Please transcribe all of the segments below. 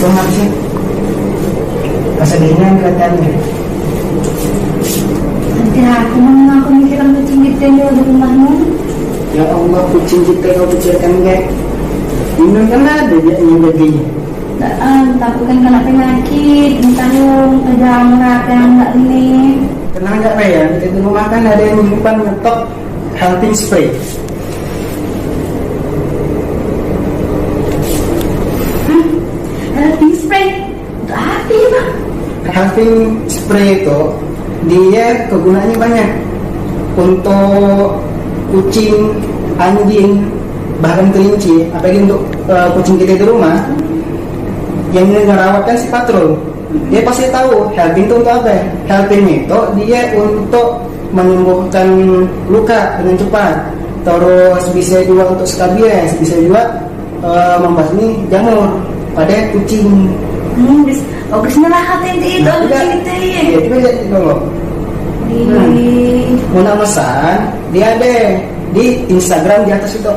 Somad sih. Kesedihan kelihatannya. Nanti aku mau aku mikirin kucing kita di rumahmu. Ya Allah, kucing kita kau kecilkan kayak ini kan ada dia yang baginya. Takutkan kena penyakit, misalnya perjalanan yang enggak ini. Kenapa enggak Ryan? Di rumah kan ada yang menyimpan nyetok healthy spray. Healthy spray? Untuk apa ya Bang? Healthy spray itu dia kegunaannya banyak untuk kucing, anjing, bahkan kelinci. Apalagi untuk kucing kita di rumah yang ngerawatkan si patrol, dia pasti tahu healthy itu untuk apa. Healthy itu dia untuk menyembuhkan luka dengan cepat, terus bisa juga untuk skabies, bisa juga membasmi jamur pada kucing. Bagusnya lah hati itu kucing kita ya. Ya coba lihat dulu. Mau memesan dia ada di Instagram di atas itu.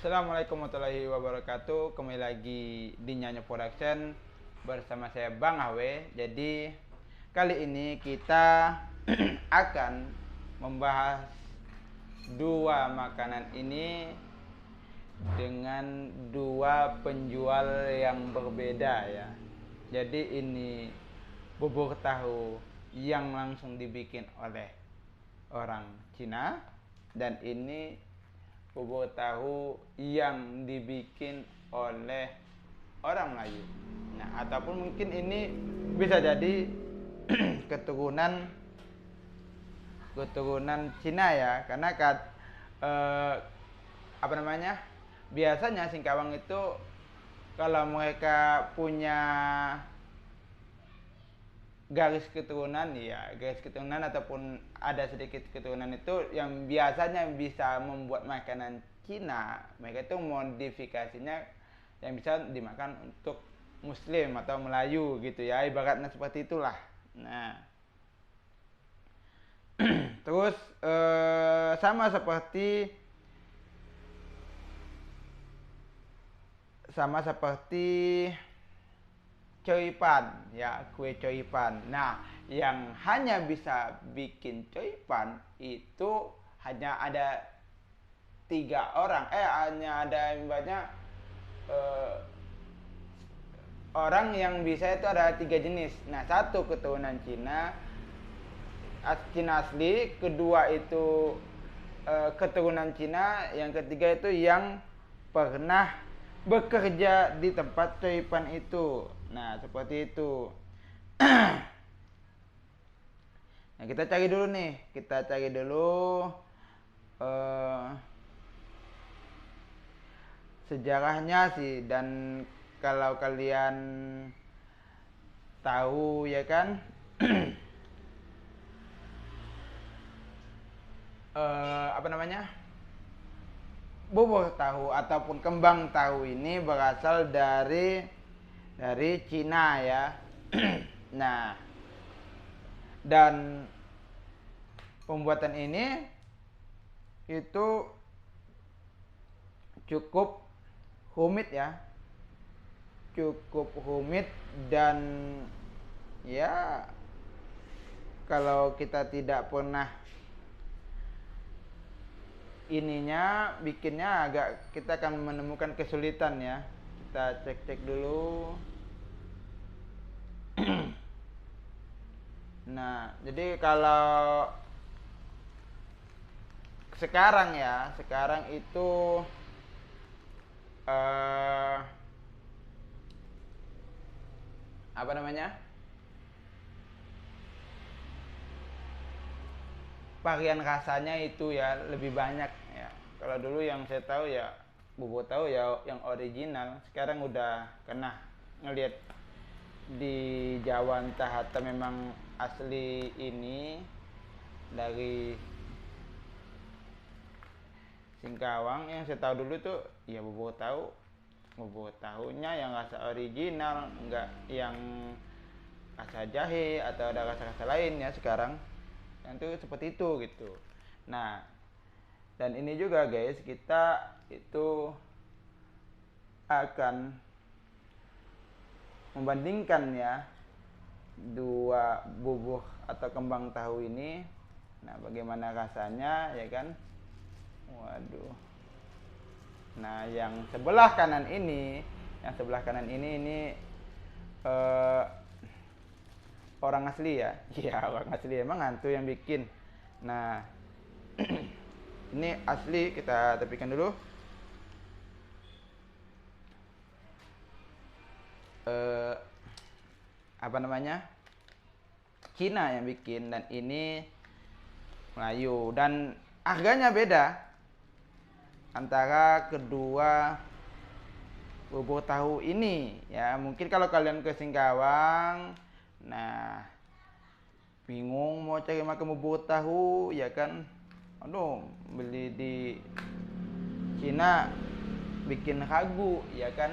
Assalamualaikum warahmatullahi wabarakatuh. Kembali lagi di Nyanyo Production bersama saya Bang Awe. Jadi kali ini kita akan membahas dua makanan ini dengan dua penjual yang berbeda ya. Jadi ini bubur tahu yang langsung dibikin oleh orang Cina, dan ini bubur tahu yang dibikin oleh orang Melayu. Nah, ataupun mungkin ini bisa jadi keturunan Cina ya, karena biasanya Singkawang itu kalau mereka punya garis keturunan ataupun ada sedikit keturunan itu yang biasanya bisa membuat makanan Cina, mereka itu modifikasinya yang bisa dimakan untuk Muslim atau Melayu gitu ya, ibaratnya seperti itulah. Nah, terus sama seperti coipan ya, kue coipan. Nah, yang hanya bisa bikin coipan itu hanya ada 3 orang. Hanya ada banyak orang yang bisa, itu ada 3 jenis. Nah, satu keturunan Cina asli, kedua itu keturunan Cina, yang ketiga itu yang pernah bekerja di tempat coipan itu. Nah, seperti itu. Nah, kita cari dulu sejarahnya sih. Dan kalau kalian tahu ya kan, bubur tahu ataupun kembang tahu ini berasal dari Cina ya. Nah, dan pembuatan ini itu cukup rumit ya, dan ya kalau kita tidak pernah bikinnya kita akan menemukan kesulitan ya. Kita cek dulu. Nah, jadi kalau sekarang itu varian rasanya itu ya lebih banyak ya. Kalau dulu yang saya tahu ya bubur tahu ya yang original. Sekarang udah kena ngelihat di Jawa, entah atau memang asli ini dari Singkawang. Yang saya tahu dulu tuh ya bubur tahunya yang rasa original, enggak yang rasa jahe atau ada rasa-rasa lain ya. Sekarang yang itu seperti itu gitu. Nah, dan ini juga guys, kita itu akan membandingkan ya dua bubuk atau kembang tahu ini. Nah, bagaimana rasanya ya kan? Waduh. Nah, yang sebelah kanan ini, ini orang asli ya. Iya, orang asli, emang hantu yang bikin. Nah, ini asli, kita tepikan dulu. Apa namanya? Cina yang bikin, dan ini Melayu, dan harganya beda antara kedua bubur tahu ini ya. Mungkin kalau kalian ke Singkawang, nah bingung mau cari makan bubur tahu ya kan, aduh, beli di Cina bikin ragu ya kan.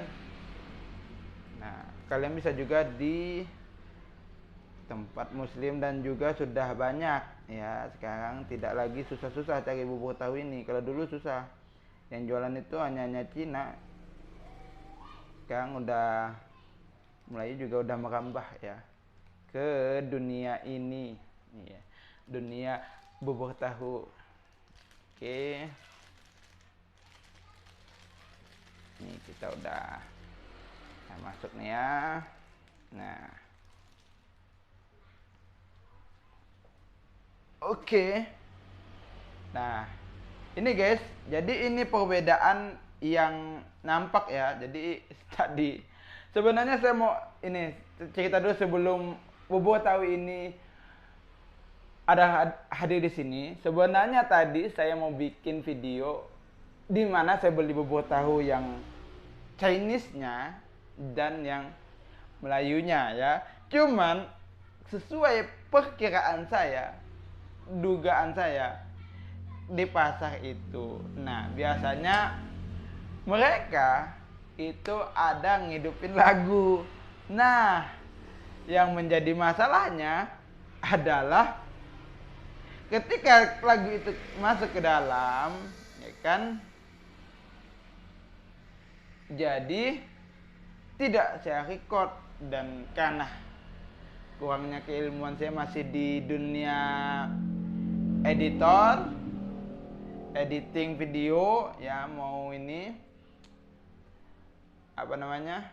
Nah, kalian bisa juga di tempat muslim, dan juga sudah banyak ya sekarang, tidak lagi susah-susah cari bubur tahu ini. Kalau dulu susah, yang jualan itu hanya Cina. Sekarang udah mulai juga udah merambah ya ke dunia ini ya, dunia bubur tahu. Oke, ini kita udah masuk nih ya. Nah, oke. Nah, ini guys, jadi ini perbedaan yang nampak ya. Jadi tadi sebenarnya saya mau ini cerita dulu sebelum bubur tahu ini ada hadir di sini. Sebenarnya tadi saya mau bikin video di mana saya beli bubur tahu yang Chinese-nya dan yang Melayunya ya. Cuman sesuai perkiraan saya, dugaan saya, di pasar itu, nah biasanya mereka itu ada ngidupin lagu. Nah, yang menjadi masalahnya adalah ketika lagu itu masuk ke dalam, ya kan, jadi tidak saya record. Dan karena kurangnya keilmuan saya masih di dunia editing video ya, mau ini apa namanya,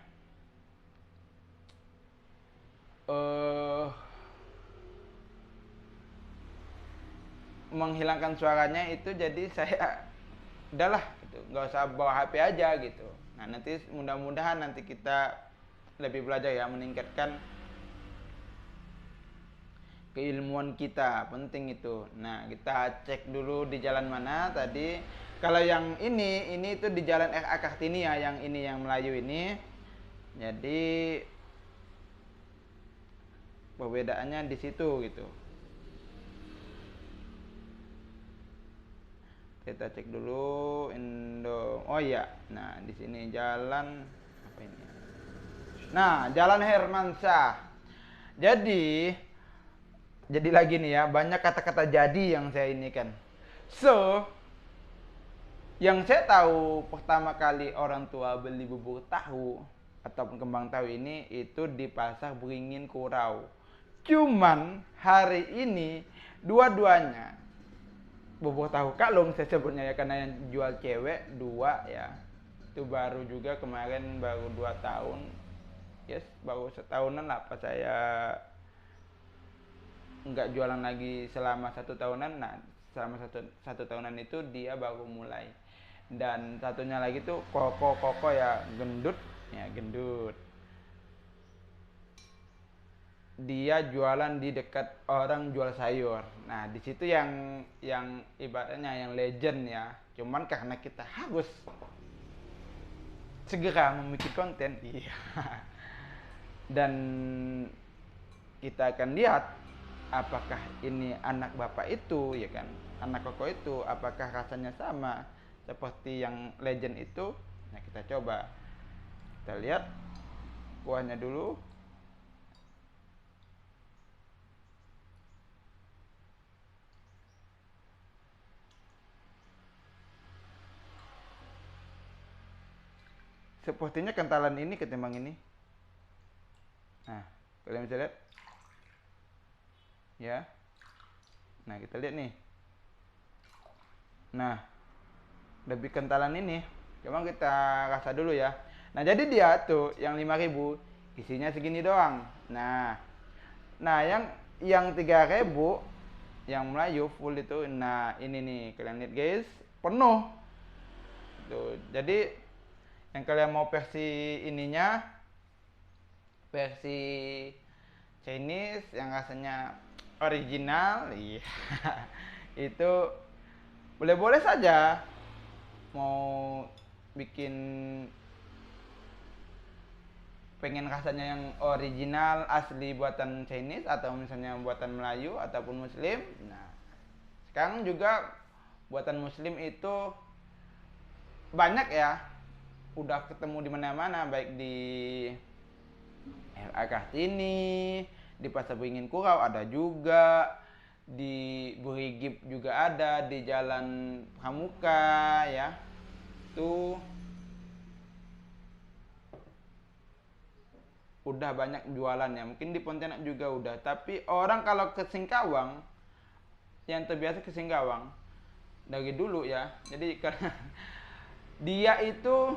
menghilangkan suaranya itu, jadi saya udahlah gitu, nggak usah bawa HP aja gitu. Nah, nanti mudah-mudahan nanti kita lebih belajar ya, meningkatkan keilmuan kita, penting itu. Nah, kita cek dulu di jalan mana tadi. Kalau yang ini itu di jalan RA Kartini ya, yang ini yang Melayu ini. Jadi perbedaannya di situ gitu. Kita cek dulu Indo. Oh iya, nah di sini jalan apa ini? Nah, Jalan Hermansyah. Jadi lagi nih ya, banyak kata-kata jadi yang saya ini kan. So, yang saya tahu pertama kali orang tua beli bubur tahu ataupun kembang tahu ini itu di pasar Beringin Kurau. Cuman hari ini dua-duanya bubur tahu kalung saya sebutnya ya, karena yang jual cewek dua ya. Itu baru juga kemarin, baru 2 tahun. Yes, baru setahunan lah pas saya nggak jualan lagi selama 1 tahunan. Nah, selama satu tahunan itu dia baru mulai. Dan satunya lagi tuh koko ya, gendut. Dia jualan di dekat orang jual sayur. Nah, di situ yang ibaratnya yang legend ya. Cuman karena kita harus segera membuat konten, iya. Dan kita akan lihat apakah ini anak bapak itu ya kan, anak koko itu, apakah rasanya sama seperti yang legend itu. Nah, kita coba, kita lihat kuahnya dulu. sepertinya kentalan ini ketimbang ini. Nah, kalian bisa lihat ya. Nah, kita lihat nih. Nah, lebih kentalan ini. Coba kita rasa dulu ya. Nah, jadi dia tuh yang 5.000 isinya segini doang. Nah, yang 3.000 yang Melayu full itu. Nah, ini nih kalian lihat guys, penuh. Tuh, jadi yang kalian mau versi ininya, versi Chinese yang rasanya original, iya. Itu boleh-boleh saja mau bikin pengen rasanya yang original asli buatan Chinese atau misalnya buatan Melayu ataupun Muslim. Nah, sekarang juga buatan Muslim itu banyak ya, udah ketemu di mana-mana, baik di LA Kartini, di Pasar Beringin Kurau ada juga, di Burigip juga ada, di Jalan Pramuka ya. Tuh udah banyak jualannya. Mungkin di Pontianak juga udah, tapi orang kalau ke Singkawang, yang terbiasa ke Singkawang dari dulu ya, jadi karena dia itu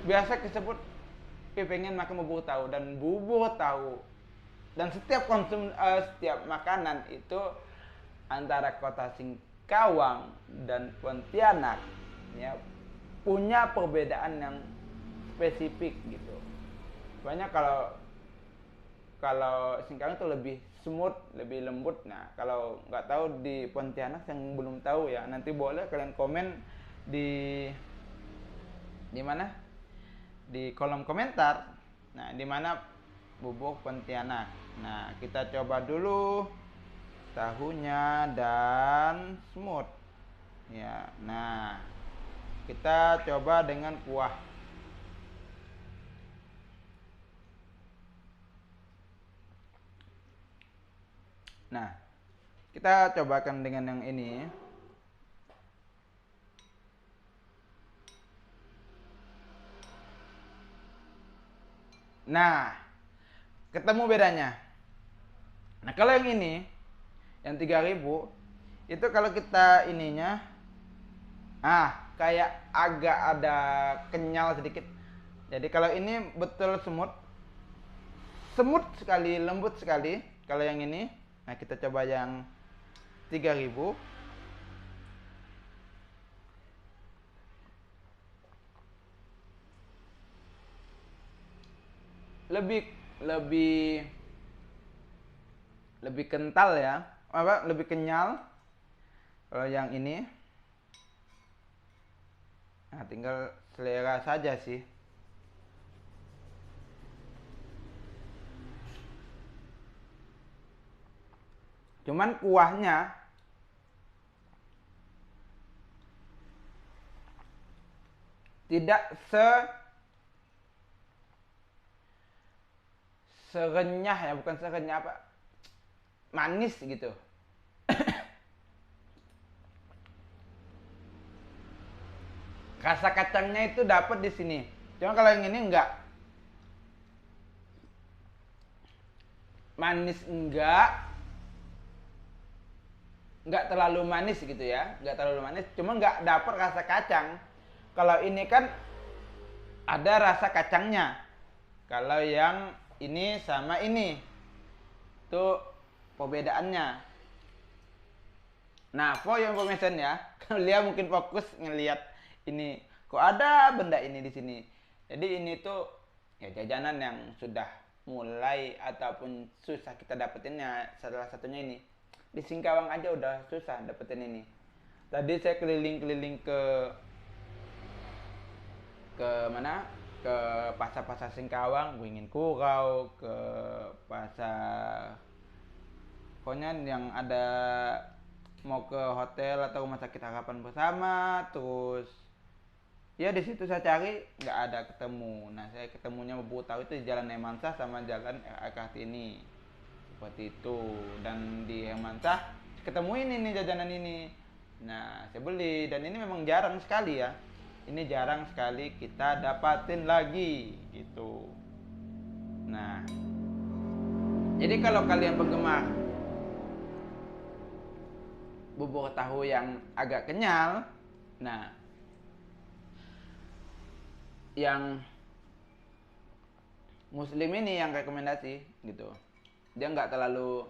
biasa disebut pengen makan bubur tahu, dan bubur tahu dan setiap setiap makanan itu antara kota Singkawang dan Pontianak ya punya perbedaan yang spesifik gitu. Banyak kalau Singkawang itu lebih smooth, lebih lembut. Nah, kalau nggak tahu di Pontianak yang belum tahu ya, nanti boleh kalian komen di mana? Di kolom komentar. Nah, di mana bubuk Pontianak. Nah, kita coba dulu tahunya dan smooth. Ya, nah kita coba dengan kuah. Nah, kita cobakan dengan yang ini. Nah, ketemu bedanya. Nah, kalau yang ini, yang 3.000, itu kalau kita ininya, kayak agak ada kenyal sedikit. Jadi kalau ini betul semut sekali, lembut sekali. Kalau yang ini, nah kita coba yang 3.000. lebih kental ya, lebih kenyal. Kalau yang ini, nah tinggal selera saja sih. Cuman kuahnya tidak serenyah ya, bukan serenyah apa, manis gitu. Rasa kacangnya itu dapat di sini. Cuma kalau yang ini enggak. Manis enggak terlalu manis gitu ya, enggak terlalu manis, cuma enggak dapat rasa kacang. Kalau ini kan ada rasa kacangnya. Kalau yang ini sama ini tuh perbedaannya. Nah, for your information ya, kalian mungkin fokus ngelihat ini, kok ada benda ini di sini. Jadi ini tuh ya jajanan yang sudah mulai ataupun susah kita dapetinnya. Salah satunya ini. Di Singkawang aja udah susah dapetin ini. Tadi saya keliling-keliling ke mana? Ke pasar-pasar Singkawang, Beringin Kurau, ke pasar pokoknya yang ada, mau ke hotel atau rumah sakit Harapan Bersama, terus ya di situ saya cari nggak ada ketemu. Nah, saya ketemunya bubur tahu itu di Jalan Hermansah sama Jalan RA Kartini seperti itu. Dan di Hermansah ketemu ini nih, jajanan ini. Nah, saya beli, dan ini memang jarang sekali ya. ini jarang sekali kita dapatin lagi gitu. Nah, jadi kalau kalian penggemar bubur tahu yang agak kenyal, nah yang Muslim ini yang rekomendasi gitu. Dia nggak terlalu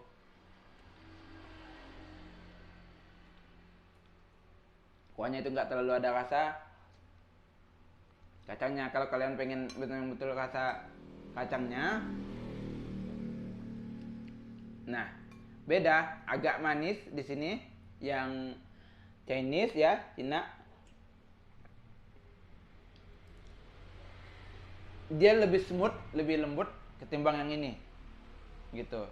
kuahnya itu nggak terlalu ada rasa kacangnya. Kalau kalian pengen betul-betul rasa kacangnya, nah beda, agak manis di sini yang Chinese ya, Cina. Dia lebih smooth, lebih lembut ketimbang yang ini gitu.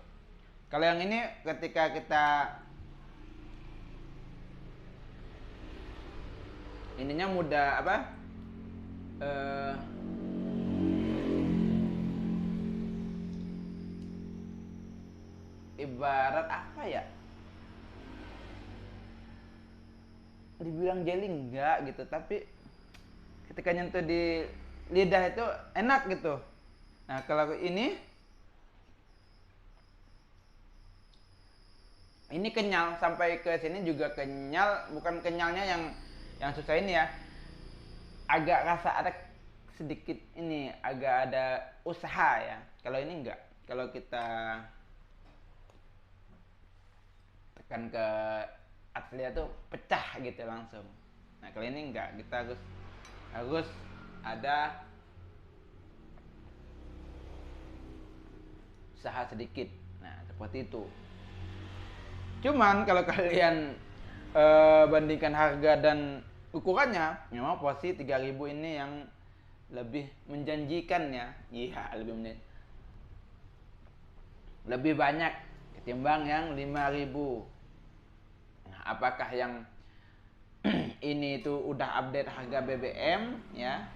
Kalau yang ini ketika kita ininya mudah apa ibarat apa ya, dibilang jelly enggak gitu, tapi ketika nyentuh di lidah itu enak gitu. Nah kalau ini kenyal, sampai ke sini juga kenyal, bukan kenyalnya yang susah ini ya, agak rasa ada sedikit ini, agak ada usaha ya. Kalau ini enggak, kalau kita tekan ke aslinya tuh pecah gitu langsung. Nah kalau ini enggak, kita harus ada usaha sedikit. Nah seperti itu. Cuman kalau kalian bandingkan harga dan ukurannya, memang porsi 3000 ini yang lebih menjanjikan ya. Iya, lebih banyak ketimbang yang 5000. Nah, apakah yang ini itu udah update harga BBM ya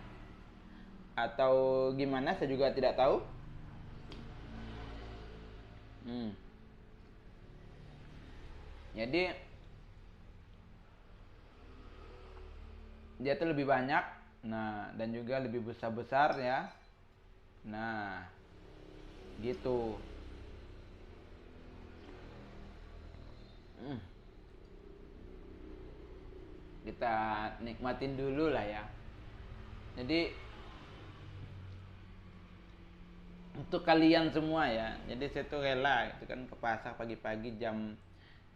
atau gimana, saya juga tidak tahu. Jadi dia tuh lebih banyak, nah dan juga lebih besar ya. Nah gitu. Kita nikmatin dulu lah ya. Jadi untuk kalian semua ya, jadi saya tuh rela itu kan ke pasar pagi-pagi jam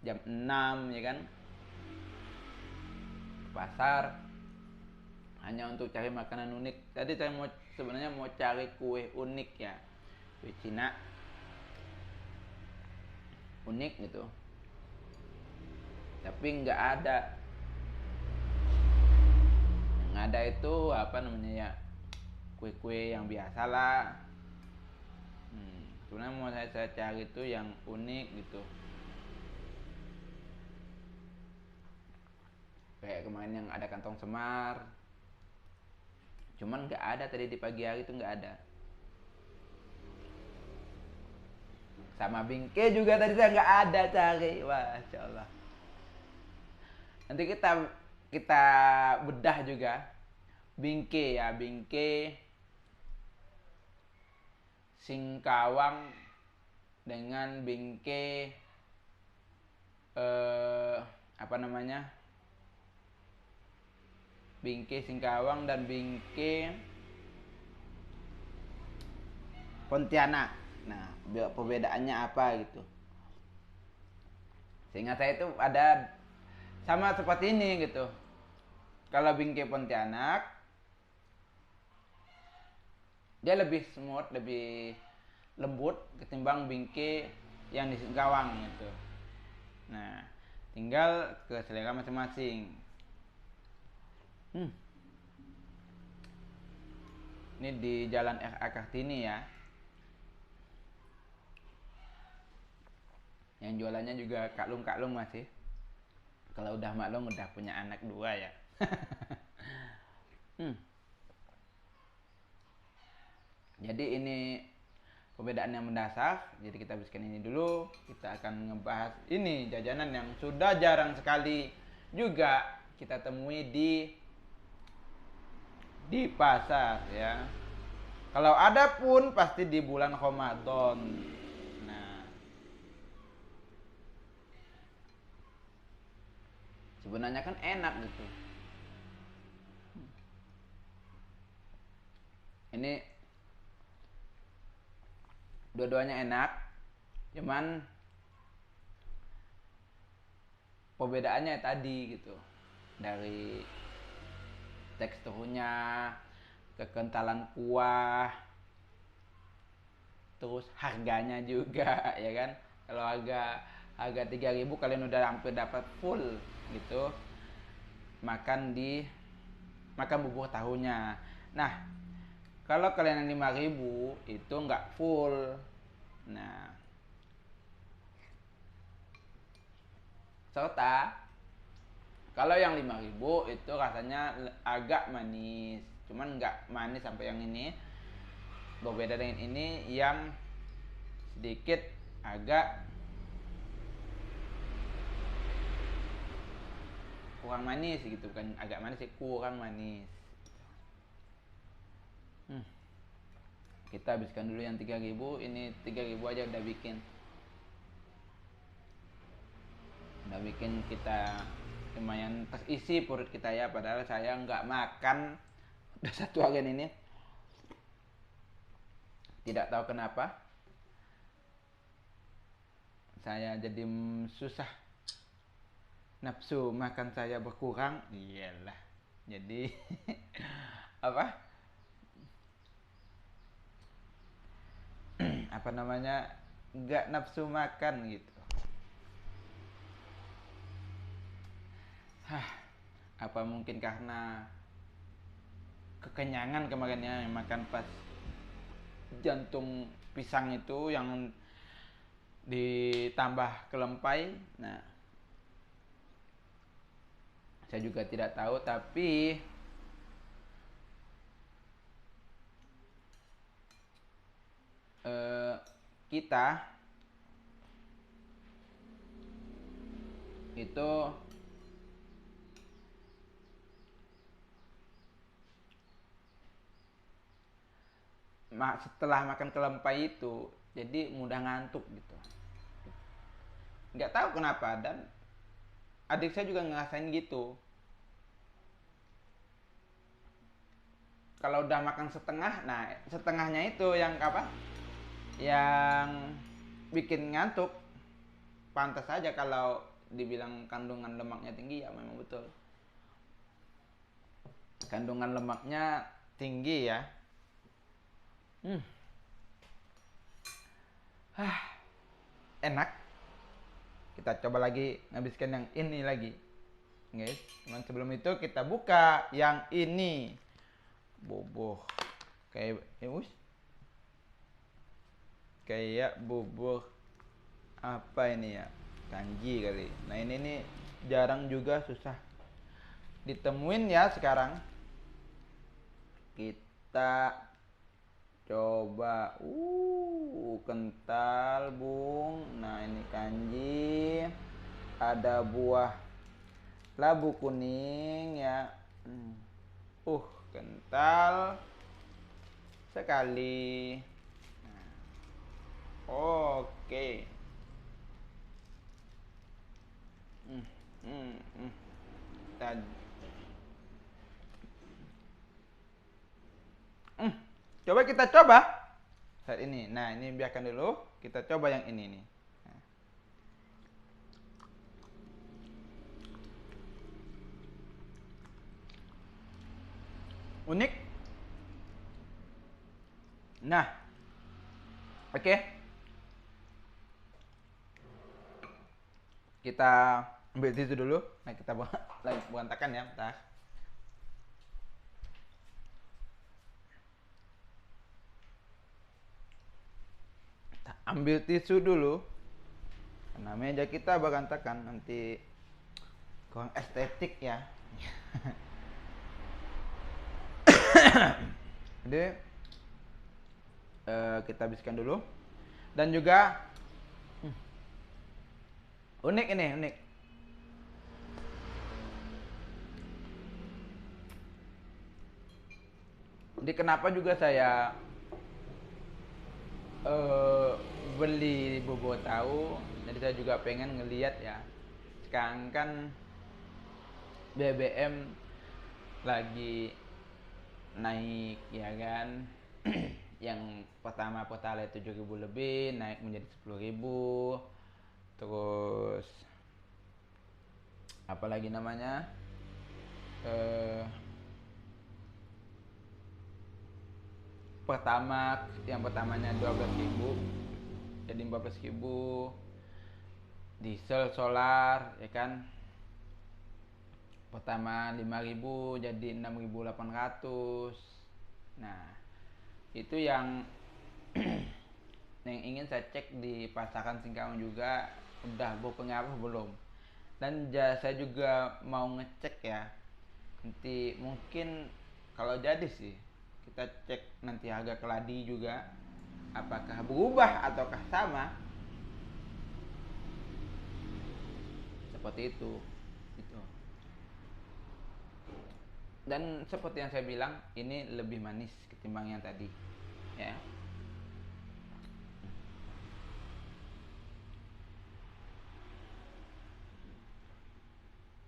6 ya kan, ke pasar hanya untuk cari makanan unik. Tadi saya sebenarnya mau cari kue unik ya, kue Cina unik gitu, tapi nggak ada. Yang ada itu apa namanya ya, kue-kue yang biasa lah. Sebenarnya mau saya cari itu yang unik gitu. Kayak kemarin yang ada kantong semar, cuman nggak ada tadi di pagi hari itu, nggak ada. Sama bingke juga tadi saya nggak ada cari. Wah, Masya Allah. Nanti kita bedah juga bingke ya, bingke Singkawang dengan bingke apa namanya, bingke Singkawang dan bingke Pontianak. Nah perbedaannya apa gitu, sehingga saya itu ada sama seperti ini gitu. Kalau bingke Pontianak dia lebih smooth, lebih lembut ketimbang bingke yang di Singkawang gitu. Nah tinggal ke selera masing-masing. Ini di Jalan RA Kartini ya. Yang jualannya juga kaklung-kaklung masih. Kalau udah maklum udah punya anak 2 ya. Jadi ini perbedaan yang mendasar. Jadi kita habiskan ini dulu. Kita akan ngebahas ini jajanan yang sudah jarang sekali juga kita temui di di pasar ya. Kalau ada pun pasti di bulan Ramadan. Nah, sebenarnya kan enak gitu. Ini dua-duanya enak, cuman perbedaannya tadi gitu, dari teksturnya, kekentalan kuah, terus harganya juga ya kan. Kalau harga 3.000 kalian udah hampir dapat full gitu, makan bubur tahunya. Nah, kalau kalian yang 5.000 itu nggak full. Nah, serta kalau yang 5.000 itu rasanya agak manis, cuman nggak manis sampai yang ini. Berbeda dengan ini yang sedikit agak kurang manis gitu, bukan agak manis sih, kurang manis. Kita habiskan dulu yang 3.000, ini 3.000 aja udah bikin kita lumayan terisi perut kita ya. Padahal saya nggak makan udah 1 harian ini, tidak tahu kenapa saya jadi susah, nafsu makan saya berkurang. Iyalah, jadi apa namanya, nggak nafsu makan gitu. Apa mungkin karena kekenyangan kemarinnya, makan pas jantung pisang itu yang ditambah kelempai. Nah, saya juga tidak tahu, tapi kita itu setelah makan kelempai itu jadi mudah ngantuk gitu. Nggak tahu kenapa, dan adik saya juga ngerasain gitu. Kalau udah makan setengah, nah setengahnya itu yang yang bikin ngantuk. Pantas saja kalau dibilang kandungan lemaknya tinggi, ya memang betul. Kandungan lemaknya tinggi ya. Enak. Kita coba lagi nghabiskan yang ini lagi, guys. Cuman sebelum itu kita buka yang ini. Bubur kayak bubur apa ini ya, kanji kali. Nah, ini nih jarang juga, susah ditemuin ya sekarang. Kita coba. Kental bung. Nah, ini kanji, ada buah labu kuning ya. Kental sekali. Oke. Coba kita coba saat ini. Nah, ini biarkan dulu. Kita coba yang ini nih. Unik. Nah, oke. Kita ambil tisu dulu. Nah, kita berantakan ya, bentar. Kita ambil tisu dulu. Karena meja kita berantakan, nanti kurang estetik ya. Jadi kita habiskan dulu. Dan juga unik ini, unik. Jadi kenapa juga saya beli bobo tahu, jadi saya juga pengen ngeliat ya. Sekarang kan BBM lagi naik ya kan. Yang pertama Pertalite 7.000 lebih naik menjadi 10.000. Terus apalagi namanya, yang pertamanya 12.000 jadi 14.000. Diesel solar ya kan, pertama 5.000 jadi 6.800. Nah itu yang yang ingin saya cek di pasaran Singkawang juga udah berpengaruh belum. Dan saya juga mau ngecek ya, nanti mungkin kalau jadi sih kita cek nanti harga keladi juga apakah berubah ataukah sama, seperti itu gitu. Dan seperti yang saya bilang, ini lebih manis ketimbang yang tadi ya.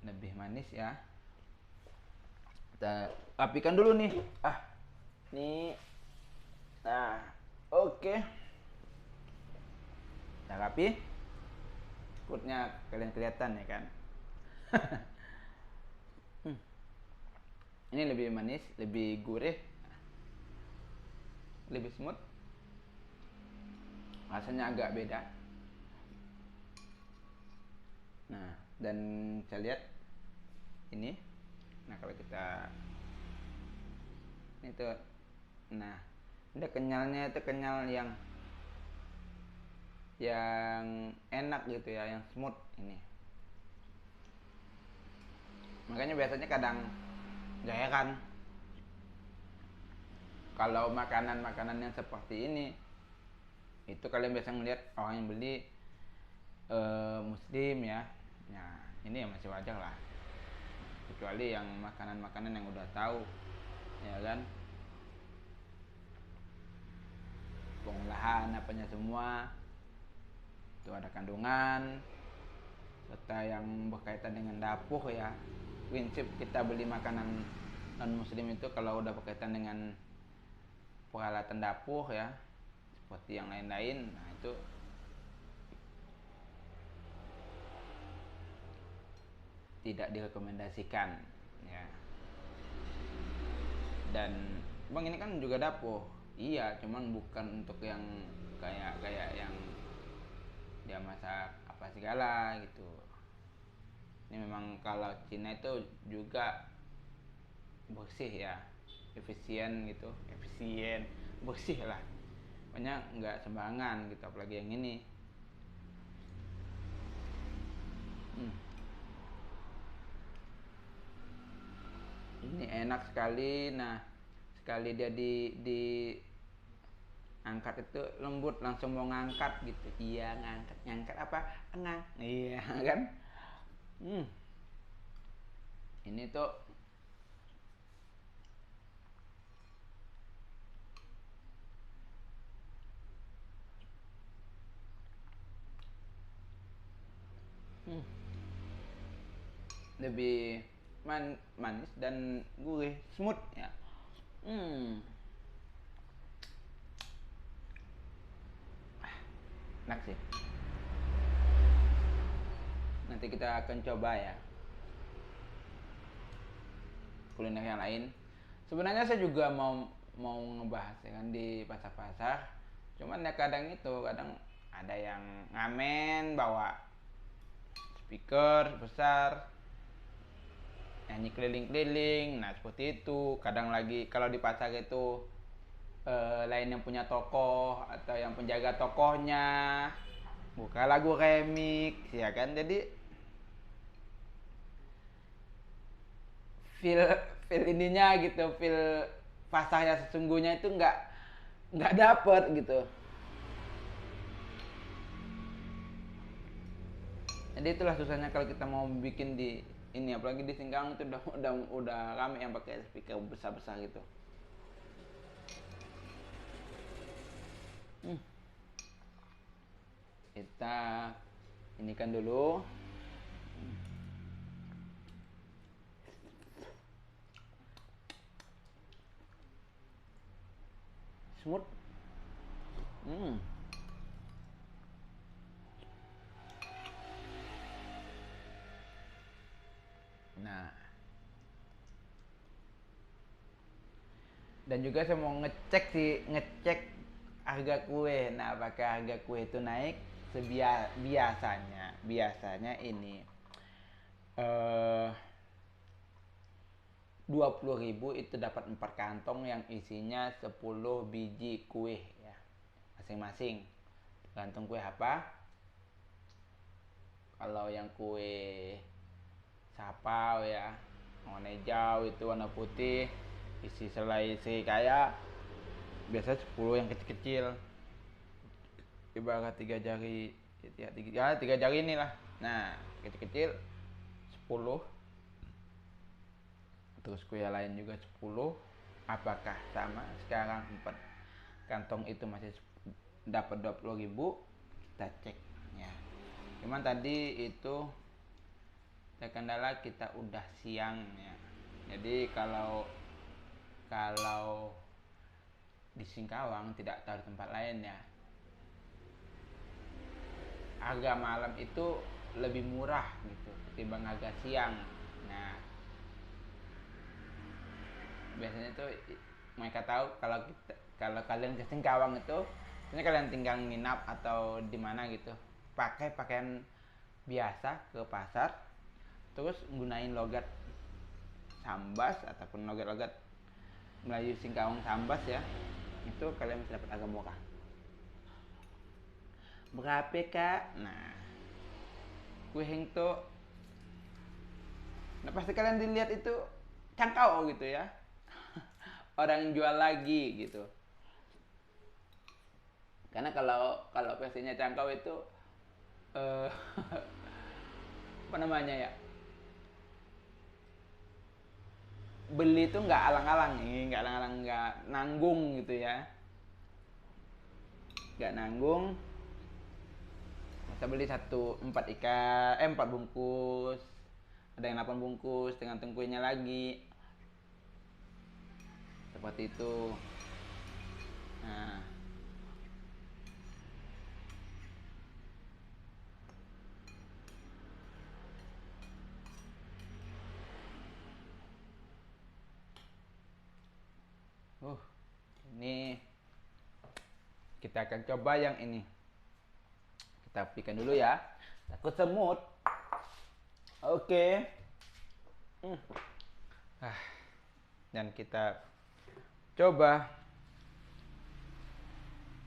Lebih manis ya. Kita rapikan dulu nih. Nih. Nah, oke. Nah, rapi. Kulitnya kalian kelihatan ya kan. Ini lebih manis, lebih gurih, lebih smooth. Rasanya agak beda. Nah, dan saya lihat ini. Nah, kalau kita itu, nah, ini kenyalnya itu kenyal yang enak gitu ya, yang smooth ini. Makanya biasanya kadang gak heran kalau makanan-makanan yang seperti ini itu kalian biasa ngeliat orang yang beli muslim ya. Nah ini ya masih wajar lah, kecuali yang makanan-makanan yang udah tahu ya kan, pengolahan apanya semua itu ada kandungan, serta yang berkaitan dengan dapur ya. Prinsip kita beli makanan non muslim itu kalau udah berkaitan dengan peralatan dapur ya, seperti yang lain-lain, nah itu tidak direkomendasikan ya. Dan bang ini kan juga dapur, iya, cuman bukan untuk yang kayak yang dia masak apa segala gitu. Ini memang kalau Cina itu juga bersih ya, efisien gitu, bersih lah, banyak nggak sembarangan gitu, apalagi yang ini. Ini enak sekali. Nah sekali dia di angkat itu lembut, langsung mau ngangkat gitu. Iya, ngangkat apa, engang, iya kan. Ini tuh lebih manis dan gurih, smooth ya. Enak sih. Nanti kita akan coba ya kuliner yang lain. Sebenarnya saya juga mau ngebahas ya kan di pasar-pasar, cuman ya kadang ada yang ngamen bawa speaker besar nyanyi keliling-keliling. Nah seperti itu. Kadang lagi kalau di pasar itu lain yang punya tokoh atau yang penjaga tokohnya buka lagu remix ya kan, jadi feel ininya gitu, feel pasarnya sesungguhnya itu nggak dapet gitu. Jadi itulah susahnya kalau kita mau bikin di ini, apalagi di Singkawang itu udah rame yang pakai speaker besar-besar gitu. Hmm. Kita inikan dulu. Smooth. Nah, dan juga saya mau ngecek harga kue. Nah, apakah harga kue itu naik? Biasanya ini 20.000 itu dapat 4 kantong yang isinya 10 biji kue ya, masing-masing. Gantung kue apa? Kalau yang kue sapau ya, warna hijau itu, warna putih, isi selai serikaya, biasa 10 yang kecil-kecil, ibarat 3 jari ya, 3 jari inilah. Nah, kecil-kecil 10. Terus kue lain juga 10. Apakah sama? Sekarang 4 kantong itu masih dapat 20.000. Kita cek ya. Cuman tadi itu terkendala kita udah siang ya. Jadi kalau di Singkawang, tidak tahu di tempat lain ya, harga malam itu lebih murah gitu ketimbang harga siang. Nah, biasanya tuh mereka tahu kalau kalian ke Singkawang itu, ini kalian tinggal nginap atau di mana gitu, pakai pakaian biasa ke pasar, terus gunain logat Sambas ataupun logat-logat Melayu Singkawang Sambas ya, itu kalian bisa dapat harga murah. Berapa kak? Nah, kue hengto, nah pasti kalian dilihat itu cangkau gitu ya, orang jual lagi gitu. Karena kalau versinya cangkau itu apa namanya ya, beli itu nggak alang-alang, nggak nanggung gitu ya, nggak nanggung. Kita beli 4 bungkus, ada yang 8 bungkus, tergantung kuenya lagi, seperti itu. Nah, ini kita akan coba yang ini. Kita apikan dulu ya, takut semut. Oke. Dan kita coba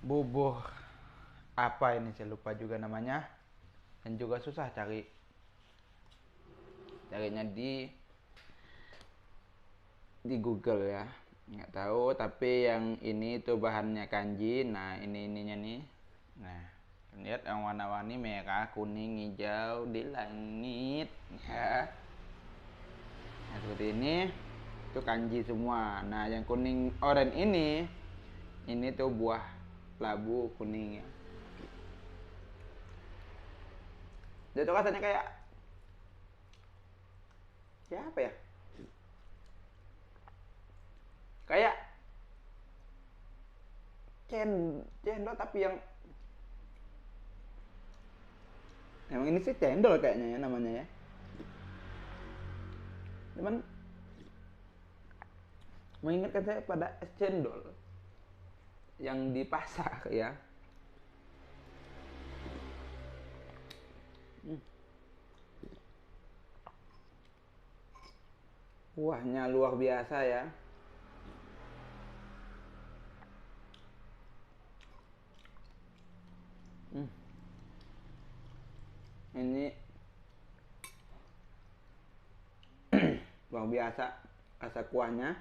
bubur apa ini, saya lupa juga namanya, dan juga susah carinya di Google ya, nggak tahu. Tapi yang ini tuh bahannya kanji. Nah, ininya nih. Nah, lihat yang warna-warni merah, kuning, hijau di langit ya. Nah, seperti ini itu kanji semua. Nah, yang kuning oranye ini tuh buah labu kuning ya. Jadi tuh rasanya kayak apa ya? Kayak cendol tapi yang emang ini sih cendol kayaknya ya namanya ya. Cuman mengingatkan saya pada es cendol yang di pasar ya. Kuahnya luar biasa ya. Ini luar biasa rasa kuahnya.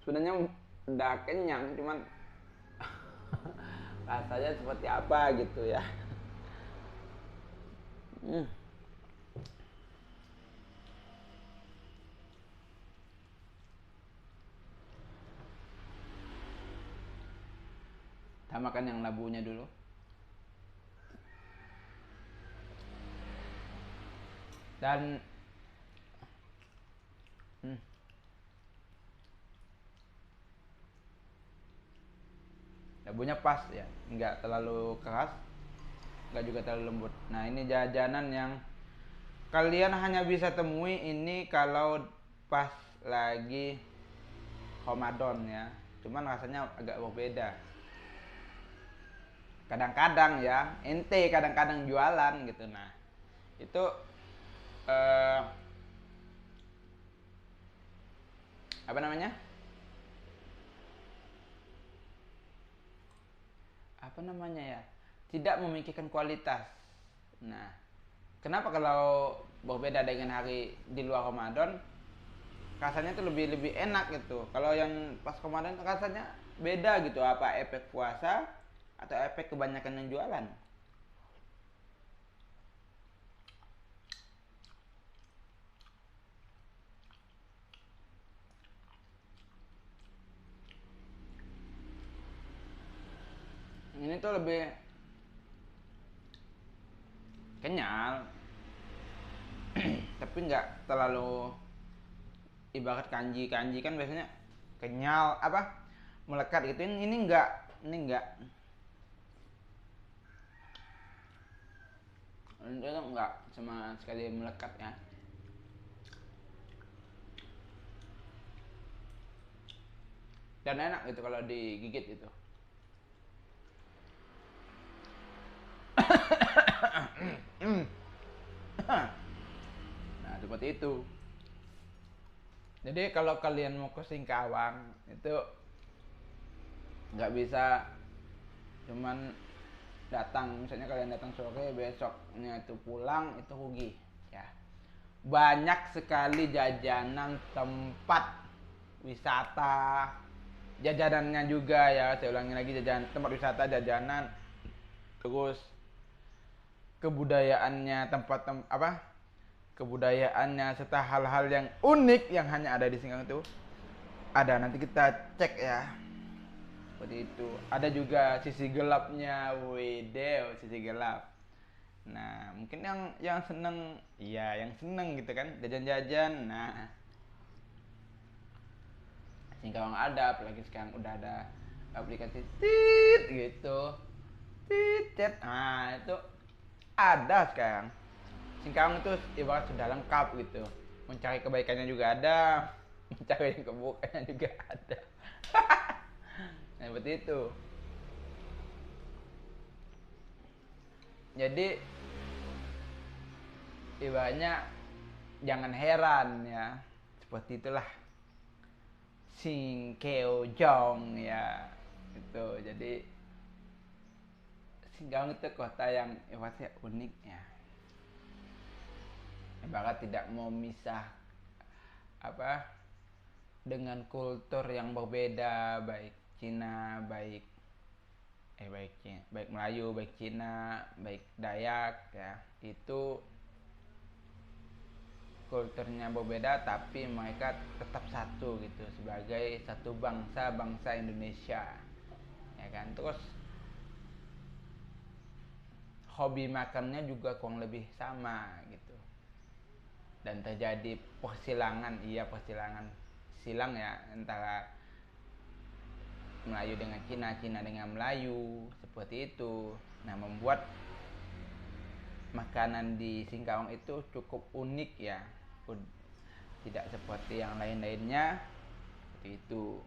Sebenarnya udah kenyang, cuman rasanya seperti apa gitu ya. Kita makan yang labunya dulu. Dan labunya pas ya, nggak terlalu keras, nggak juga terlalu lembut. Nah ini jajanan yang kalian hanya bisa temui ini kalau pas lagi Ramadan ya. Cuman rasanya agak berbeda. Kadang-kadang ya, ente kadang-kadang jualan gitu. Nah itu apa namanya? Apa namanya ya? Tidak memikirkan kualitas. Nah, kenapa kalau berbeda dengan hari di luar Ramadan, rasanya tuh lebih enak gitu. Kalau yang pas Ramadan rasanya beda gitu. Apa efek puasa atau efek kebanyakan yang jualan? Ini tuh lebih kenyal, tapi nggak terlalu ibarat kanji kan biasanya kenyal apa melekat gitu. Ini enggak sama sekali melekat ya. Dan enak gitu kalau digigit itu. Nah seperti itu. Jadi kalau kalian mau ke Singkawang itu nggak bisa cuman datang, misalnya kalian datang sore besoknya itu pulang, itu rugi ya. Banyak sekali jajanan, tempat wisata, jajanannya juga ya, saya ulangi lagi, jajanan tempat wisata, jajanan, terus kebudayaannya, kebudayaannya serta hal-hal yang unik yang hanya ada di Singkawang itu ada. Nanti kita cek ya, seperti itu. Ada juga sisi gelapnya, sisi gelap. Nah mungkin yang seneng, iya yang seneng gitu kan jajan-jajan. Nah Singkawang ada, apalagi sekarang udah ada aplikasi tit gitu, tit. Nah itu ada sekarang. Singkawang itu ibarat sudah lengkap gitu. Mencari kebaikannya juga ada, mencari keburukannya juga ada. Nah seperti itu. Jadi ibaratnya jangan heran ya, seperti itulah Singkeojong ya itu. Jadi Singkawang itu kota yang ibaratnya unik ya, ibarat tidak mau misah apa dengan kultur yang berbeda, baik Cina, baik Melayu, baik Cina, baik Dayak ya. Itu kulturnya berbeda tapi mereka tetap satu gitu, sebagai satu bangsa Indonesia ya kan. Terus hobi makannya juga kurang lebih sama gitu. Dan terjadi persilangan silang ya, antara Melayu dengan Cina dengan Melayu, seperti itu. Nah membuat makanan di Singkawang itu cukup unik ya, tidak seperti yang lain-lainnya, seperti itu.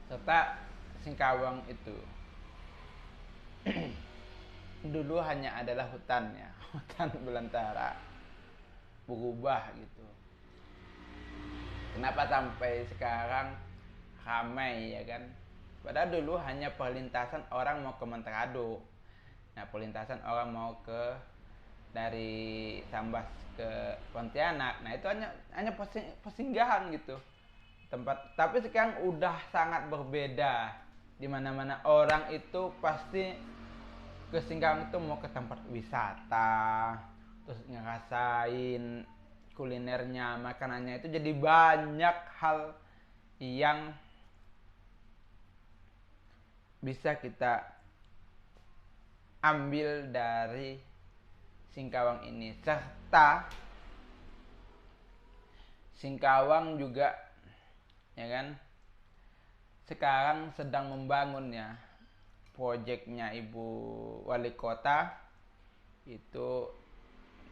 Serta Singkawang itu dulu hanya adalah hutan ya, hutan belantara, berubah gitu. Kenapa sampai sekarang ramai ya kan? Padahal dulu hanya perlintasan orang mau ke Mantrado. Nah, perlintasan orang mau ke dari Sambas ke Pontianak. Nah, itu hanya persinggahan gitu. Tempat, tapi sekarang udah sangat berbeda. Di mana-mana orang itu pasti ke Singkawang itu mau ke tempat wisata, terus ngerasain kulinernya, makanannya itu, jadi banyak hal yang bisa kita ambil dari Singkawang ini. Serta Singkawang juga, ya kan, sekarang sedang membangun ya, proyeknya Ibu Wali Kota itu.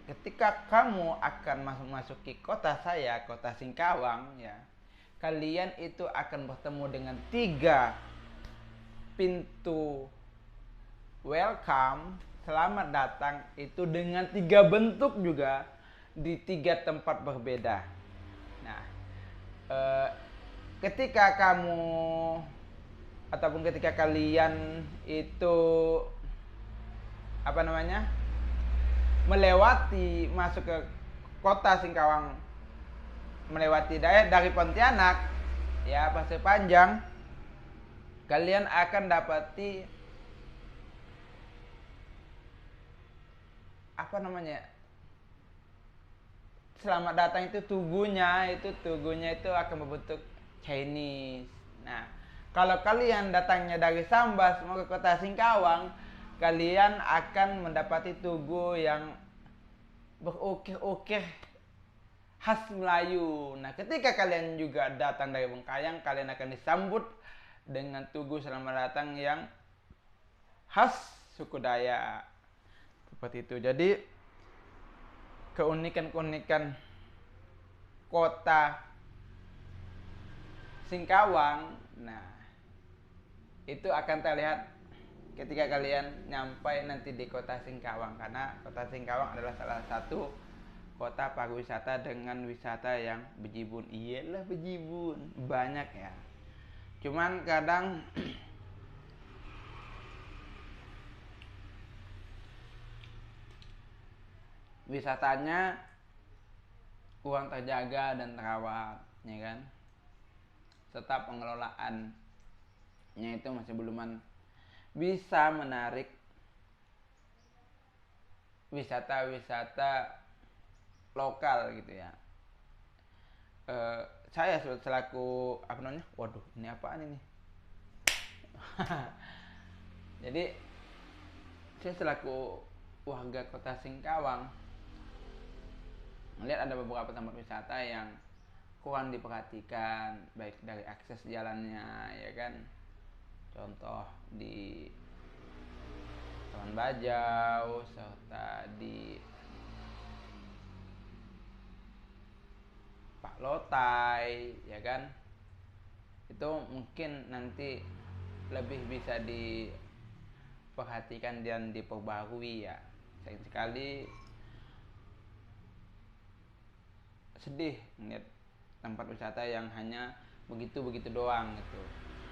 Ketika kamu akan masuki kota saya, kota Singkawang ya, kalian itu akan bertemu dengan 3 pintu welcome, selamat datang, itu dengan 3 bentuk juga di 3 tempat berbeda. Nah, ketika kamu ataupun ketika kalian itu melewati, masuk ke kota Singkawang, melewati dari Pontianak ya, Pasir Panjang, kalian akan dapati selamat datang itu tugunya itu akan berbentuk Chinese. Nah, kalau kalian datangnya dari Sambas mau ke kota Singkawang, kalian akan mendapati tugu yang berukir-ukir khas Melayu. Nah, ketika kalian juga datang dari Bengkayang, kalian akan disambut dengan tugu selamat datang yang khas suku Dayak. Seperti itu. Jadi keunikan-keunikan kota Singkawang, nah, itu akan terlihat ketika kalian nyampai nanti di kota Singkawang, karena kota Singkawang adalah salah satu kota pariwisata dengan wisata yang bejibun. Iyalah bejibun, banyak ya. Cuman kadang wisatanya kurang terjaga dan terawat, ya kan? Serta pengelolaannya itu masih belum bisa menarik wisata-wisata lokal gitu ya. Saya selaku waduh, ini apaan ini? Jadi saya selaku warga kota Singkawang melihat ada beberapa tempat wisata yang kurang diperhatikan, baik dari akses jalannya, ya kan. Contoh di Taman Bajau, serta di Pak Lotai, ya kan. Itu mungkin nanti lebih bisa diperhatikan dan diperbarui ya. Sayang sekali, sedih melihat tempat wisata yang hanya begitu-begitu doang gitu.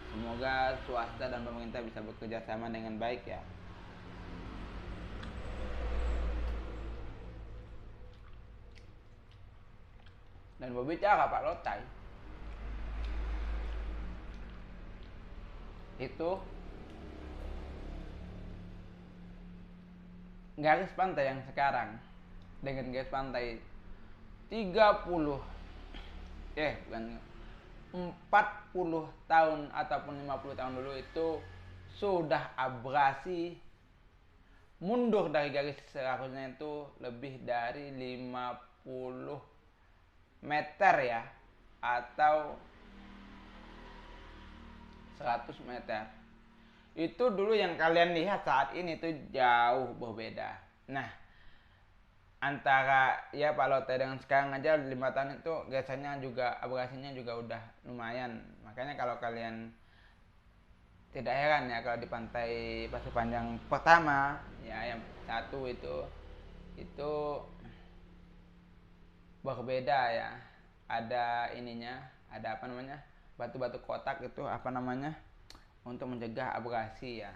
Semoga swasta dan pemerintah bisa bekerja sama dengan baik ya. Dan berbicara Pak Lotai, itu garis pantai yang sekarang dengan garis pantai 40 tahun ataupun 50 tahun dulu itu sudah abrasi, mundur dari garis seharusnya itu lebih dari 50 meter ya, atau 100 meter. Itu dulu yang kalian lihat, saat ini tuh jauh berbeda. Nah, antara ya Pak Lotai dengan sekarang aja 5 tahun itu biasanya juga abrasinya juga udah lumayan. Makanya kalau kalian, tidak heran ya kalau di pantai Pasir Panjang pertama ya, yang satu itu berbeda ya. Ada ininya, ada batu-batu kotak itu untuk mencegah abrasi ya.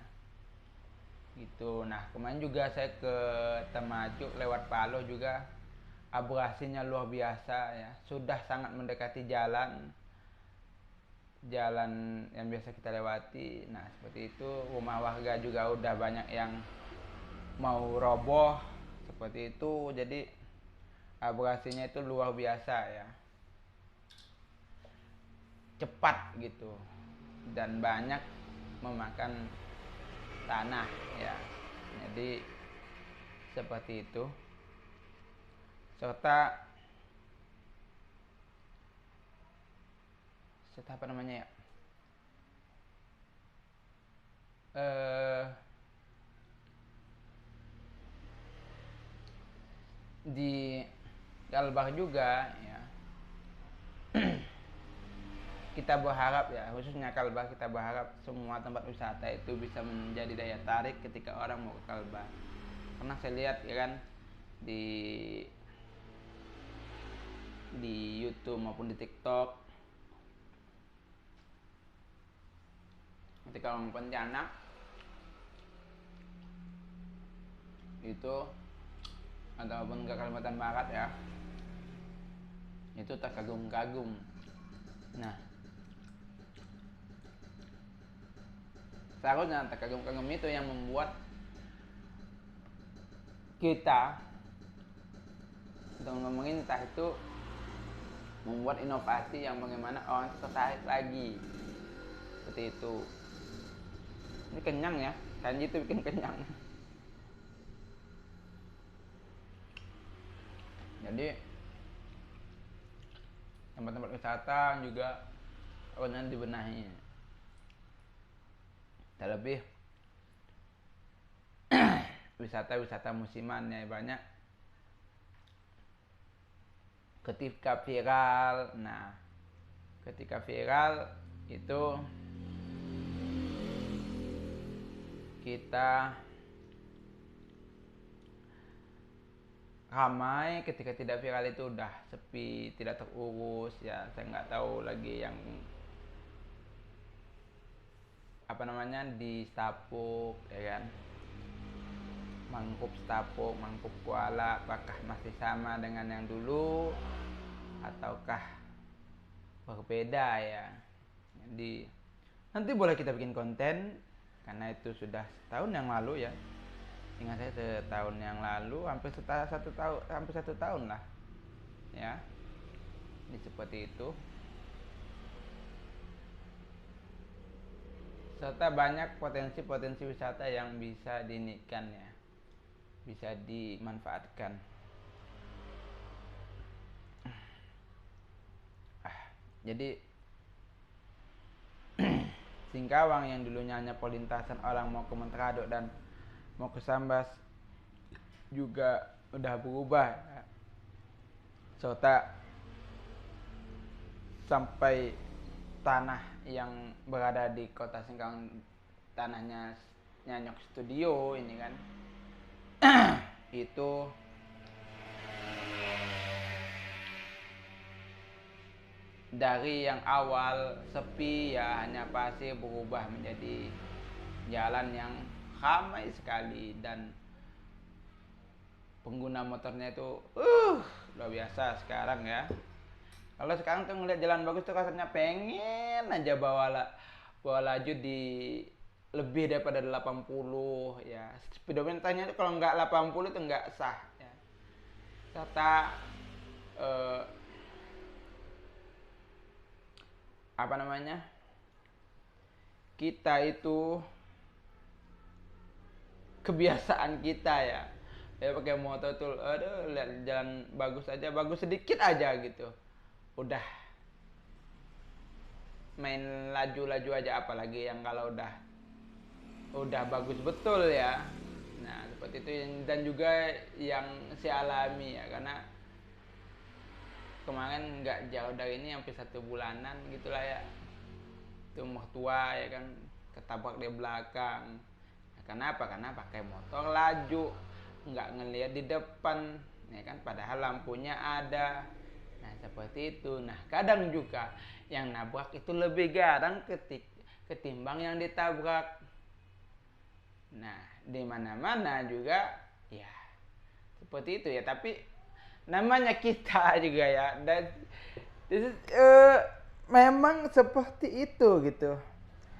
gitu. Nah kemarin juga saya ke Temajuk lewat Paloh juga, abrasinya luar biasa ya, sudah sangat mendekati jalan yang biasa kita lewati. Nah seperti itu, rumah warga juga udah banyak yang mau roboh seperti itu. Jadi abrasinya itu luar biasa ya, cepat gitu, dan banyak memakan tanah ya. Jadi seperti itu. Serta apa namanya ya, di Kalbar juga ya, kita berharap ya, khususnya Kalbar, kita berharap semua tempat wisata itu bisa menjadi daya tarik ketika orang mau ke Kalbar. Karena saya lihat ya kan di YouTube maupun di TikTok, ketika orang Pontianak itu ataupun ke Kalimantan Barat ya, itu terkagum-kagum. Nah seharusnya terkagum-kagum itu yang membuat kita untuk pemerintah itu membuat inovasi yang bagaimana orang itu tertarik lagi seperti itu. Ini kenyang ya, kanji itu bikin kenyang. Jadi tempat-tempat wisata juga harusnya dibenahi, terlebih wisata-wisata musiman ya, banyak ketika viral. Nah ketika viral itu kita ramai, ketika tidak viral itu udah sepi, tidak terurus ya. Saya nggak tahu lagi yang apa namanya di Stapuk ya kan, Mangkup Stapuk, Mangkup Kuala, apakah masih sama dengan yang dulu ataukah berbeda ya. Jadi nanti boleh kita bikin konten, karena itu sudah setahun yang lalu ya, ingat saya setahun yang lalu, hampir satu tahun lah ya. Ini seperti itu. Serta banyak potensi-potensi wisata yang bisa dinikkan ya, bisa dimanfaatkan. Jadi Singkawang yang dulunya hanya perlintasan orang mau ke Mentradok dan mau ke Sambas juga udah berubah ya. Serta sampai tanah yang berada di kota Singkawang, tanahnya Nyanyok Studio ini kan itu dari yang awal sepi ya, hanya pasir, berubah menjadi jalan yang ramai sekali, dan pengguna motornya itu luar biasa sekarang ya. Kalau sekarang tuh ngeliat jalan bagus tuh rasanya pengen aja bawa laju di lebih daripada 80 ya. Speedometernya itu kalau nggak 80 itu nggak sah ya. Serta apa namanya, kita itu kebiasaan kita ya pakai motor tuh, aduh lihat jalan bagus aja, bagus sedikit aja gitu udah main laju-laju aja, apalagi yang kalau udah bagus betul ya. Nah seperti itu, dan juga yang saya alami ya, karena kemarin nggak jauh dari ini, hampir 1 bulanan gitulah ya, itu mertua ya kan ketabrak di belakang. Nah, kenapa? Karena pakai motor laju, nggak ngelihat di depan ya kan, padahal lampunya ada. Nah seperti itu. Nah kadang juga yang nabrak itu lebih garang ketimbang yang ditabrak. Nah, di mana-mana juga ya seperti itu ya, tapi namanya kita juga ya, dan memang seperti itu gitu.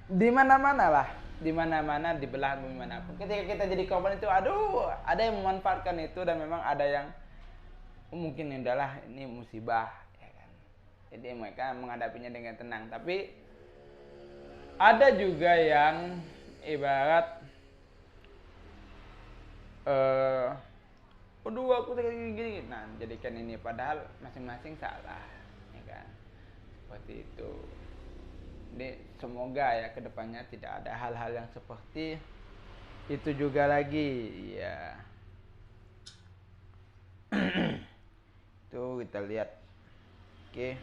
Di mana-mana lah, di mana-mana, di belahan bumi manapun. Ketika kita jadi korban itu, aduh, ada yang memanfaatkan itu, dan memang ada yang mungkin udahlah ini musibah, ya kan. Jadi mereka menghadapinya dengan tenang. Tapi ada juga yang ibarat aduh aku gini. Nah, jadikan ini padahal masing-masing salah, ya kan. Seperti itu. Jadi semoga ya kedepannya tidak ada hal-hal yang seperti itu juga lagi, ya. Tuh kita lihat. Oke.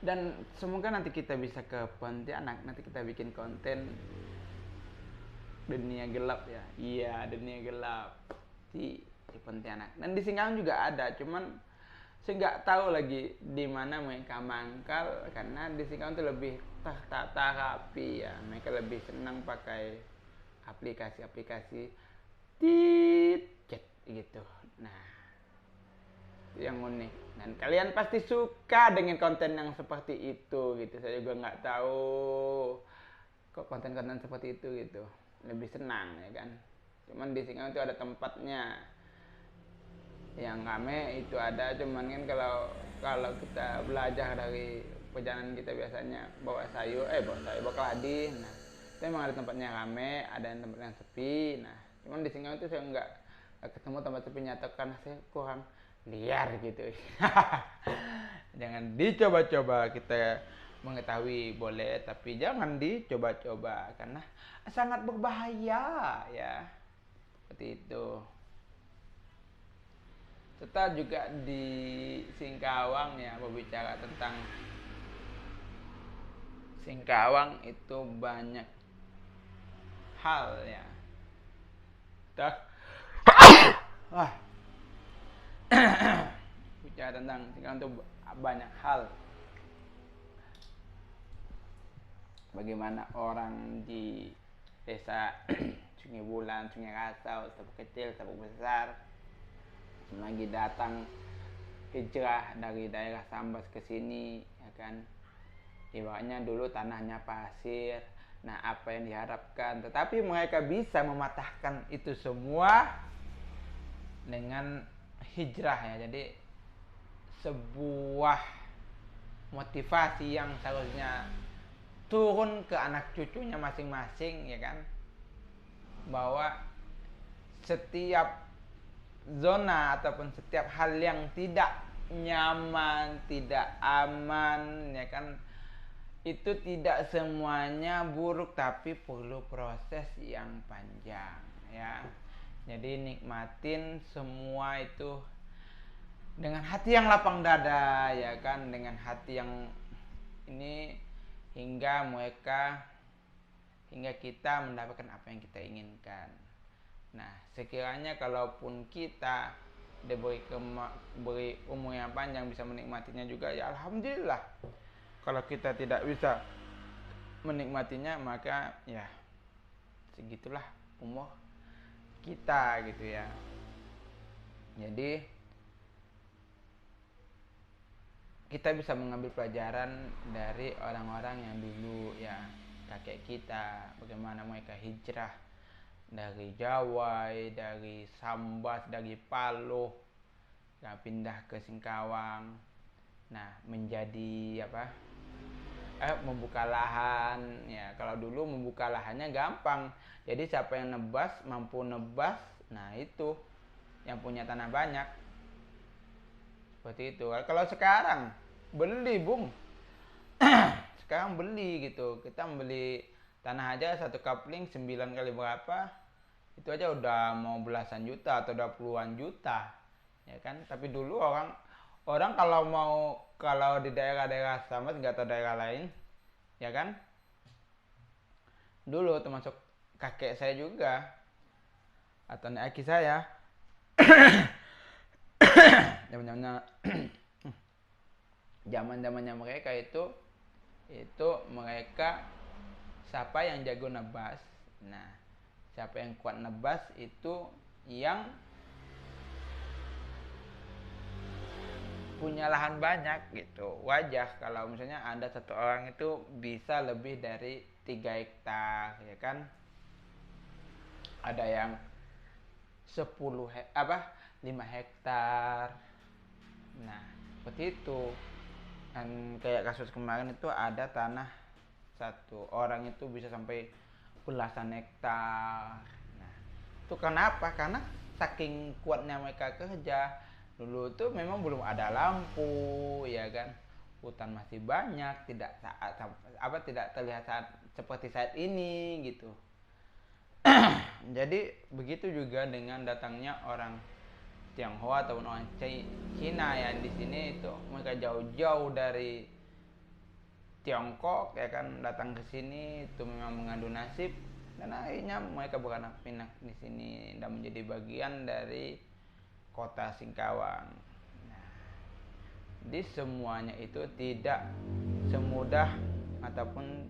Dan semoga nanti kita bisa ke Pontianak, nanti kita bikin konten dunia gelap ya. Iya, dunia gelap di Pontianak. Dan di Singkawang juga ada, cuman saya nggak tahu lagi di mana mereka mangkal, karena di Singkawang itu lebih tertata rapi ya. Mereka lebih senang pakai aplikasi-aplikasi chat gitu. Nah, itu yang unik. Dan kalian pasti suka dengan konten yang seperti itu gitu. Saya juga nggak tahu kok konten-konten seperti itu gitu. Lebih senang ya kan. Cuman di Singkawang itu ada tempatnya. Yang rame itu ada, cuman kan kalau kita belajar dari perjalanan kita biasanya bawa sayur, bawa keladi. Nah, itu memang ada tempatnya rame, ada yang tempat yang sepi. Nah, cuman di Singkawang itu saya nggak ketemu tempat sepi nyata karena saya kurang liar gitu. Jangan dicoba-coba, kita mengetahui boleh, tapi jangan dicoba-coba karena sangat berbahaya ya. Seperti itu. Serta juga di Singkawang ya, berbicara tentang Singkawang itu banyak hal ya. Bicara tentang Singkawang itu banyak hal. Bagaimana orang di desa Sungai Bulan, Sungai Rasau, Sabuk Kecil, Sabuk Besar lagi datang hijrah dari daerah Sambas ke sini, ya kan. Ibaratnya dulu tanahnya pasir. Nah, apa yang diharapkan? Tetapi mereka bisa mematahkan itu semua dengan hijrah ya. Jadi sebuah motivasi yang seharusnya turun ke anak cucunya masing-masing, ya kan. Bahwa setiap zona ataupun setiap hal yang tidak nyaman, tidak aman, ya kan, itu tidak semuanya buruk, tapi perlu proses yang panjang ya. Jadi nikmatin semua itu dengan hati yang lapang dada, ya kan, dengan hati yang ini hingga kita mendapatkan apa yang kita inginkan. Nah, sekiranya kalaupun kita diberi umur yang panjang, bisa menikmatinya juga, ya alhamdulillah. Kalau kita tidak bisa menikmatinya, maka ya segitulah umur kita gitu ya. Jadi kita bisa mengambil pelajaran dari orang-orang yang dulu ya, kakek kita, bagaimana mereka hijrah dari Jawa, dari Sambas, dari Paloh, nah, pindah ke Singkawang. Nah, menjadi membuka lahan ya. Kalau dulu membuka lahannya gampang. Jadi siapa yang mampu nebas, nah itu yang punya tanah banyak. Seperti itu. Kalau sekarang beli, Bung. Sekarang beli gitu. Kita membeli tanah aja satu kapling 9 kali berapa, itu aja udah mau belasan juta atau 20-an juta, ya kan. Tapi dulu orang kalau di daerah-daerah sama, nggak tahu daerah lain, ya kan, dulu termasuk kakek saya juga atau nenek saya zamannya mereka itu mereka siapa yang jago nebas. Nah, siapa yang kuat nebas itu yang punya lahan banyak gitu. Wajar kalau misalnya Anda satu orang itu bisa lebih dari 3 hektar, ya kan? Ada yang 5 hektar. Nah, seperti itu. Dan kayak kasus kemarin itu ada tanah satu orang itu bisa sampai belasan hektar. Nah, itu kenapa? Karena saking kuatnya mereka kerja. Dulu tuh memang belum ada lampu, ya kan? Hutan masih banyak, tidak terlihat seperti saat ini gitu. Jadi begitu juga dengan datangnya orang Tionghoa ataupun orang Cina yang di sini itu mereka jauh-jauh dari Tiongkok, ya kan, datang ke sini itu memang mengadu nasib dan akhirnya mereka beranak pinak di sini dan menjadi bagian dari kota Singkawang. Nah, jadi semuanya itu tidak semudah ataupun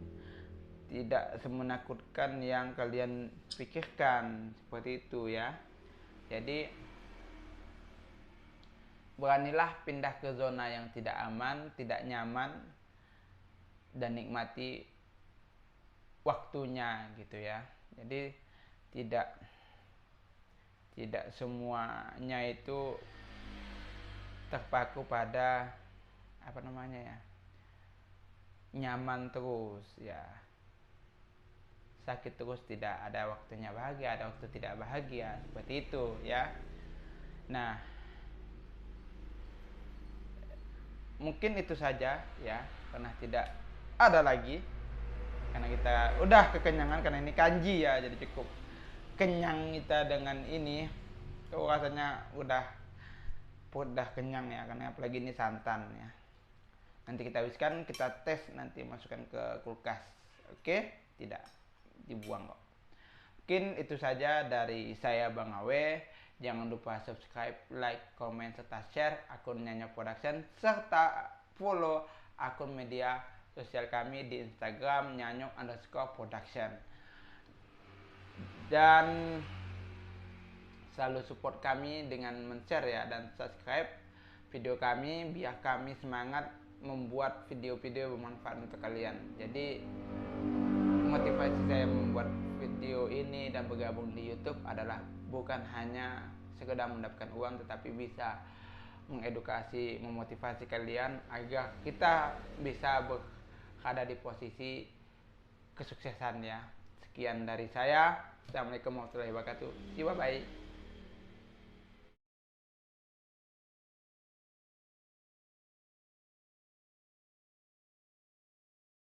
tidak semenakutkan yang kalian pikirkan, seperti itu ya. Jadi beranilah pindah ke zona yang tidak aman, tidak nyaman, dan nikmati waktunya gitu ya. Jadi tidak semuanya itu terpaku pada nyaman terus ya. Sakit terus, tidak ada waktunya bahagia, ada waktu tidak bahagia, seperti itu ya. Nah, mungkin itu saja ya, karena tidak ada lagi, karena kita udah kekenyangan, karena ini kanji ya, jadi cukup kenyang kita dengan ini. Tuh rasanya udah kenyang ya, karena apalagi ini santan ya. Nanti kita habiskan, kita tes, nanti masukkan ke kulkas. Oke, tidak dibuang kok. Mungkin itu saja dari saya Bang Awe. Jangan lupa subscribe, like, comment, serta share akun Nyanyo Production, serta follow akun media sosial kami di Instagram nyanyo_production. Dan selalu support kami dengan men-share ya dan subscribe video kami biar kami semangat membuat video-video bermanfaat untuk kalian. Jadi motivasi saya membuat video ini dan bergabung di YouTube adalah bukan hanya sekedar mendapatkan uang, tetapi bisa mengedukasi, memotivasi kalian agar kita bisa berada di posisi kesuksesan ya. Sekian dari saya. Assalamualaikum warahmatullahi wabarakatuh. Bye bye.